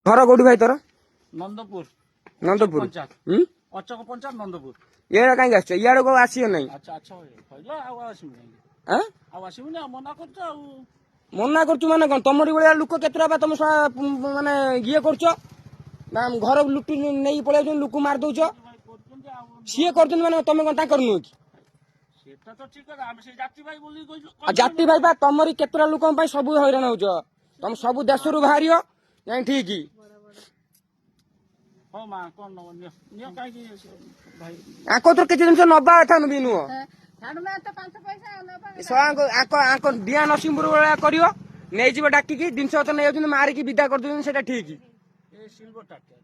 ঘর কোটি ভাই তোর? নন্দপুর নন্দপুর। পঞ্চায়েত অচক পঞ্চায়েত নন্দপুর। ইଆଡେ କାହିଁକି ଆସିଛ? ଇଆଡେ କୋଉ ଆସିବ ନାହିଁ? ଆଚ୍ଛା ଆଚ୍ଛା କହିଲ ଆଉ ଆସିବୁନି ଆଁ ଆଉ ଆସିବୁନି ଆଉ ମନା କରୁଛ ଆଉ ମନା କରୁଛୁ ମାନେ କଣ? ତମରି ଭଳିଆ ଲୋକ କେତେଟା ବା ତମ ମାନେ ଇଏ କରୁଛ ନା ଘର ଲୁଟୁ ନେଇକି ପଳେଇ ଯାଉଛନ୍ତି, ଲୋକ ମାରି ଦଉଛ। ଭାଇ କରୁଛନ୍ତି ଆଉ ସିଏ କରୁଛନ୍ତି ମାନେ ତମେ କଣ ତାଙ୍କର ନୁହଁ କି? ସେଟା ତ ଠିକ କଥା ଆମେ ସେଇ ଜାତି ଭାଇ ବୋଲି ଆଉ ଜାତି ଭାଇ ବା ତମରି କେତେଟା ଲୋକଙ୍କ ପାଇଁ ସବୁ ହଇରାଣ ହଉଛ। ତମେ ସବୁ ଦେଶରୁ ବାହାରିବ ଯାଇ ଠିକ। ହଁ ମା କଣ ନବ ନିଅ ନିଅ କାହିଁକି ଭାଇ ଆଙ୍କ ଥର କିଛି ଜିନିଷ ନବା କଥା ବି ନୁହଁ। ଆଙ୍କ ଡିଆ ନରସିଂହପୁର ଭଳିଆ କରିବ, ନେଇଯିବ ଡାକିକି ଜିନିଷ ପତ୍ର ନେଇଯାଉଛନ୍ତି, ମାରିକି ବିଦା କରିଦଉଛନ୍ତି, ସେଟା ଠିକ। ଏ ସିଲଭର ଟାଟା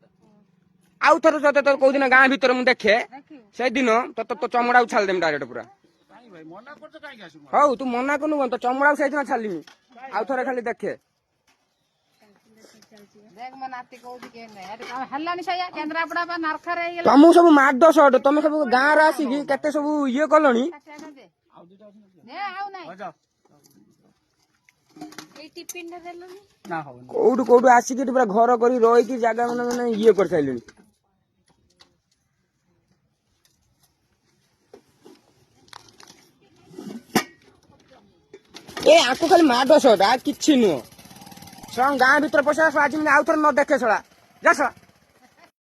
ଆଉ ଥର ତତେ କୋଉଦିନ ଗାଁ ଭିତରେ ମୁଁ ଦେଖେ, ସେଇଦିନ ତୋ ଚମଡାକୁ ଛାଡ଼ିଦେମି ଡାଇରେକ୍ଟ ପୁରା। କାହିଁ ଭାଇ ମନା କରୁଛ କାହିଁକି ଆସିବୁ ହଉ ତୁ ମନା କରୁନୁ କଣ, ତୋ ଚମଡାକୁ ସେଇଦିନ ଛାଡ଼ିଲିମି। ଆଉ ଥରେ ଖାଲି ଦେଖେ। ତମକୁ ସବୁ ମାଡ ସଟ, ତମେ ସବୁ ଗାଁରେ ଆସିକି କେତେ ସବୁ ଇଏ କଲଣି। କୋଉଠୁ କୋଉଠୁ ଆସିକି ପୁରା ଘର କରି ରହିକି ଜାଗା ମାନେ ଇଏ କରିସାରିଲେଣି। ଏ ଆକୁ ଖାଲି ମାଡ ସଟ, ଆଉ କିଛି ନୁହଁ। ଗାଁ ଭିତରେ ପଶିବା ଆଜି ଆଉ ଥରେ ନ ଦେଖେ ଶଳା ଯା ଶଳା।